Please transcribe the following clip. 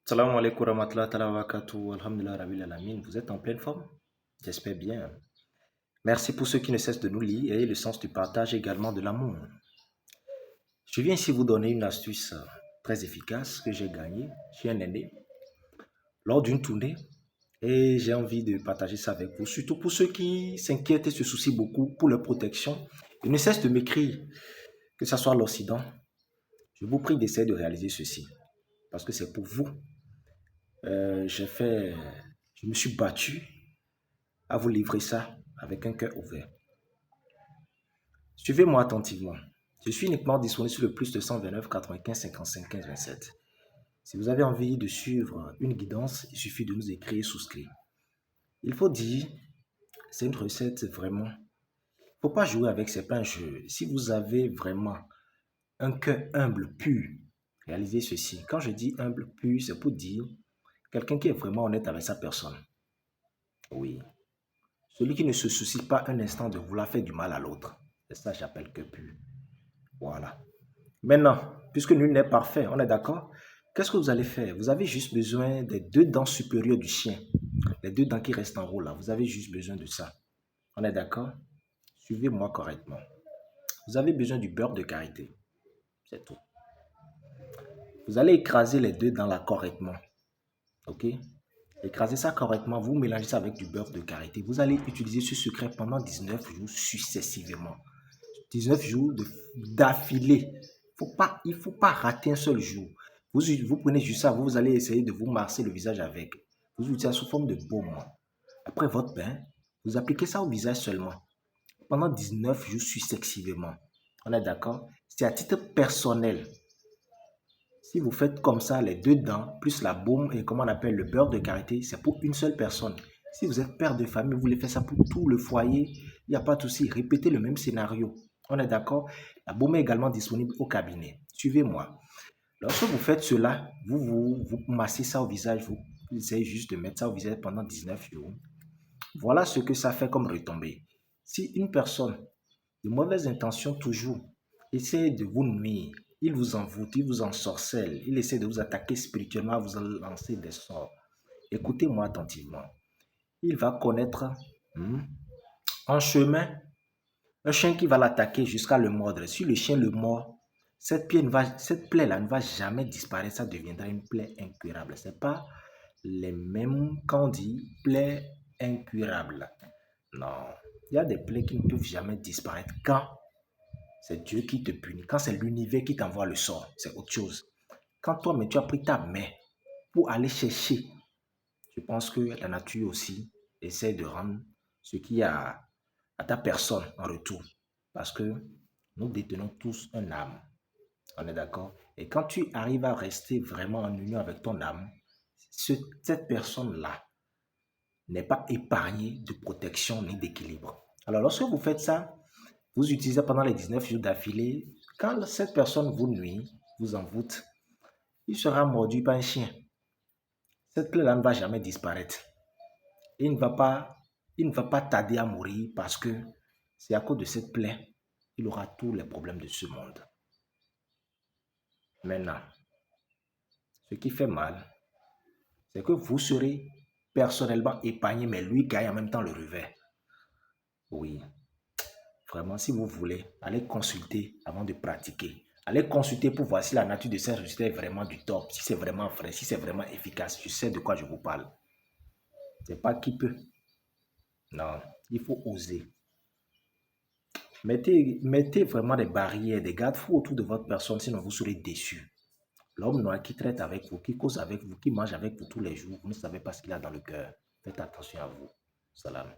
Salam alaikum warahmatullahi ta'ala wa barakatuh. Alhamdulillah rabbil alamin. Vous êtes en pleine forme? J'espère bien. Merci pour ceux qui ne cessent de nous lire et le sens du partage également de l'amour. Je viens ici vous donner une astuce très efficace que j'ai gagnée chez un aîné lors d'une tournée et j'ai envie de partager ça avec vous, surtout pour ceux qui s'inquiètent et se soucient beaucoup pour leur protection. Ils ne cessent de m'écrire, que ce soit l'Occident. Je vous prie d'essayer de réaliser ceci parce que c'est pour vous. J'ai fait, je me suis battu à vous livrer ça avec un cœur ouvert. Suivez-moi attentivement. Je suis uniquement disponible sur le plus de 129 95 55 15 27. Si vous avez envie de suivre une guidance, il suffit de nous écrire souscrit. Il faut dire, c'est une recette vraiment. Il ne faut pas jouer avec ces plein jeux. Si vous avez vraiment un cœur humble, pur, réalisez ceci. Quand je dis humble, pur, c'est pour dire quelqu'un qui est vraiment honnête avec sa personne. Oui. Celui qui ne se soucie pas un instant de vouloir faire du mal à l'autre. C'est ça que j'appelle que pur. Voilà. Maintenant, puisque nul n'est parfait, on est d'accord? Qu'est-ce que vous allez faire? Vous avez juste besoin des deux dents supérieures du chien. Les deux dents qui restent en haut là. Vous avez juste besoin de ça. On est d'accord? Suivez-moi correctement. Vous avez besoin du beurre de karité. C'est tout. Vous allez écraser les deux dents là correctement. Ok? Écrasez ça correctement. Vous mélangez ça avec du beurre de karité. Vous allez utiliser ce secret pendant 19 jours successivement. 19 jours d'affilée. Il ne faut pas rater un seul jour. Vous prenez juste ça, vous allez essayer de vous masser le visage avec. Vous utilisez ça sous forme de baume. Après votre bain, vous appliquez ça au visage seulement. Pendant 19 jours successivement. On est d'accord? C'est à titre personnel. Si vous faites comme ça, les deux dents, plus la baume et comment on appelle le beurre de karité, c'est pour une seule personne. Si vous êtes père de famille, vous voulez faire ça pour tout le foyer, il n'y a pas de souci. Répétez le même scénario. On est d'accord? La baume est également disponible au cabinet. Suivez-moi. Lorsque vous faites cela, vous massez ça au visage, vous essayez juste de mettre ça au visage pendant 19 jours. Voilà ce que ça fait comme retombée. Si une personne de mauvaise intention toujours essaie de vous nuire, il vous envoûte, il vous ensorcelle, il essaie de vous attaquer spirituellement, vous lancer des sorts. Écoutez-moi attentivement. Il va connaître en chemin un chien qui va l'attaquer jusqu'à le mordre. Si le chien le mord, cette plaie-là ne va jamais disparaître, ça deviendra une plaie incurable. Ce n'est pas les mêmes qu'on dit plaie incurable. Non, il y a des plaies qui ne peuvent jamais disparaître quand c'est Dieu qui te punit. Quand c'est l'univers qui t'envoie le sort, c'est autre chose. Quand toi, mais tu as pris ta main pour aller chercher, je pense que la nature aussi essaie de rendre ce qu'il y a à ta personne en retour. Parce que nous détenons tous un âme. On est d'accord? Et quand tu arrives à rester vraiment en union avec ton âme, cette personne-là n'est pas épargnée de protection ni d'équilibre. Alors, lorsque vous faites ça, vous utilisez pendant les 19 jours d'affilée, quand cette personne vous nuit, vous envoûte, il sera mordu par un chien. Cette plaie-là ne va jamais disparaître. Et il ne va pas tarder à mourir parce que c'est à cause de cette plaie, il aura tous les problèmes de ce monde. Maintenant, ce qui fait mal, c'est que vous serez personnellement épargné, mais lui gagne en même temps le revers. Oui, vraiment, si vous voulez, allez consulter avant de pratiquer. Allez consulter pour voir si la nature de cette résultat est vraiment du top, si c'est vraiment vrai, si c'est vraiment efficace. Je sais de quoi je vous parle. C'est pas qui peut. Non, il faut oser. Mettez vraiment des barrières, des garde-fous autour de votre personne, sinon vous serez déçu. L'homme noir qui traite avec vous, qui cause avec vous, qui mange avec vous tous les jours, vous ne savez pas ce qu'il a dans le cœur. Faites attention à vous. Salam.